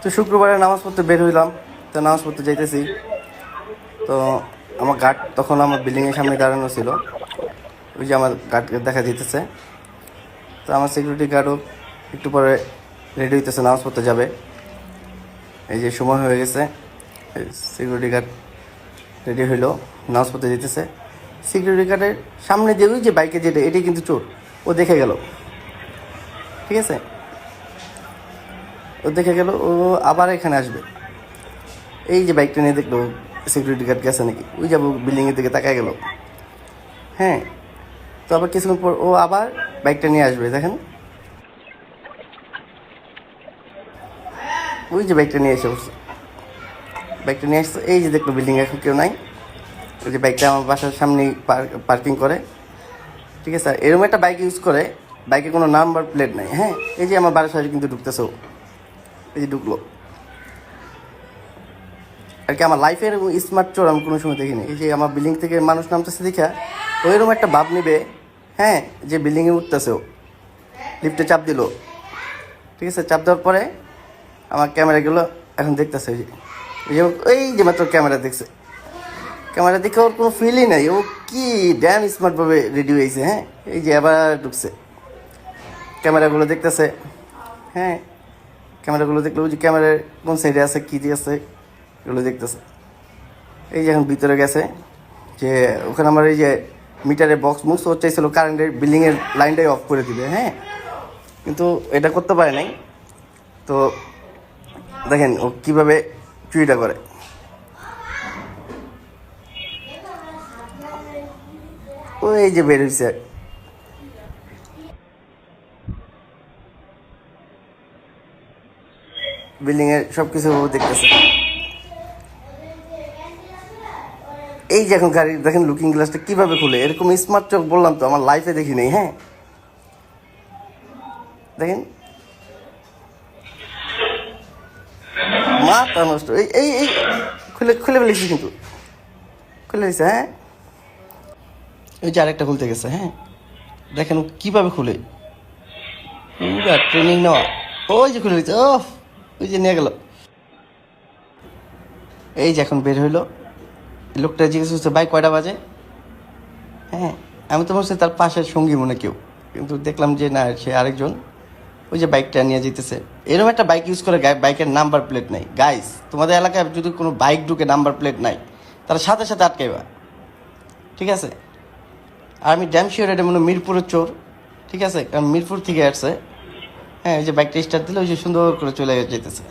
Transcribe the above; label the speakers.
Speaker 1: তো শুক্রবারে নামাজ পড়তে বের হইলাম, তো নামাজ পড়তে যাইতেছি। তো আমার গার্ড তখন আমার বিল্ডিংয়ের সামনে দাঁড়ানো ছিল, ওই যে আমার গার্ডকে দেখা যেতেছে। তো আমার সিকিউরিটি গার্ডও একটু পরে রেডি হইতেছে, নামাজ পড়তে যাবে। এই যে সময় হয়ে গেছে, সিকিউরিটি গার্ড রেডি হইলো, নামাজ পড়তে যেতেছে। সিকিউরিটি গার্ডের সামনে যে ওই যে বাইকে যেটা, এটাই কিন্তু চোর। ও দেখে গেল, ঠিক আছে, ও দেখে গেল, ও আবার এখানে আসবে। এই যে বাইকটা নিয়ে দেখলো সিকিউরিটি গার্ড গেছে নাকি, ওই যাবো বিল্ডিংয়ের দিকে তাকায় গেল। হ্যাঁ, তো আবার কিছুক্ষণ পর ও আবার বাইকটা নিয়ে আসবে। দেখেন ওই যে বাইকটা নিয়ে এসে বসছে, বাইকটা নিয়ে আসছে। এই যে দেখলো বিল্ডিং এখন কেউ নাই, ওই যে বাইকটা আমার বাসার সামনেই পার্কিং করে, ঠিক আছে। এরকম একটা বাইক ইউজ করে, বাইকে কোনো নাম্বার প্লেট নাই। হ্যাঁ, এই যে আমার বাসায় কিন্তু ঢুকতেছে ও, এই যে ঢুকলো আর কি। আমার লাইফের স্মার্ট চোর আমি কোনো সময় দেখিনি। এই যে আমার বিল্ডিং থেকে মানুষ নামতেছে দেখা ওইরকম একটা ভাব নিবে। হ্যাঁ, যে বিল্ডিংয়ে উঠতেছে ও, লিফটে চাপ দিল, ঠিক আছে। চাপ দেওয়ার পরে আমার ক্যামেরাগুলো এখন দেখতেছে। এই যে মাত্র ক্যামেরা দেখছে, ক্যামেরা দেখে ওর কোনো ফিলই নাই। ও কি ড্যাম স্মার্টভাবে রেডি হয়েছে। হ্যাঁ, এই যে আবার ঢুকছে, ক্যামেরাগুলো দেখতেছে। হ্যাঁ, ক্যামেরাগুলো দেখলো, ওই যে ক্যামেরার কোন সাইডে আছে, কী দিয়ে আছে, এগুলো দেখতেছে। এই যে এখন ভিতরে গেছে, যে ওখানে আমার এই যে মিটারের বক্স মুক্স ও চাইছিল কারেন্টের বিল্ডিংয়ের লাইনটাই অফ করে দিবে। হ্যাঁ, কিন্তু এটা করতে পারে নাই। তো দেখেন ও কীভাবে চুরিটা করে। ও এই যে বের হয়েছে, বিল্ডিংয়ের সব কিছু দেখতেছে। এই যে এখন গাড়ি দেখেন লুকিং গ্লাসটা কীভাবে খুলে, এরকম স্মার্ট চোখ বললাম তো আমার লাইফে দেখি নেই। হ্যাঁ, দেখেন মাথা নষ্ট। এই এই এই খুলে খুলে ফেলেছি, কিন্তু খুলে ফেলেছে। হ্যাঁ, ওই যে আরেকটা খুলতে গেছে। হ্যাঁ, দেখেন ও কীভাবে খুলে, পুরা ট্রেনিং নেওয়া। ওই যে খুলে দিচ্ছে, ও ওই যে নিয়ে গেল। এই যে এখন বের হইলো, লোকটা জিজ্ঞেস করছে ভাই কয়টা বাজে। হ্যাঁ, আমি তো বলছি তার পাশের সঙ্গী মনে কেউ, কিন্তু দেখলাম যে না, সে আরেকজন। ওই যে বাইকটা নিয়ে যেতেছে, এরকম একটা বাইক ইউজ করে, বাইকের নাম্বার প্লেট নাই। গাইস, তোমাদের এলাকায় যদি কোনো বাইক ঢুকে নাম্বার প্লেট নাই, তারা সাথে সাথে আটকাইবা, ঠিক আছে। আর আমি ড্যাম শিওর এটা মনে হয় মিরপুরের চোর, ঠিক আছে, কারণ মিরপুর থেকে আসছে। হ্যাঁ, ওই যে বাইকটা স্টার্ট দিলে ওই যে সুন্দর করে চলে যেতেছে।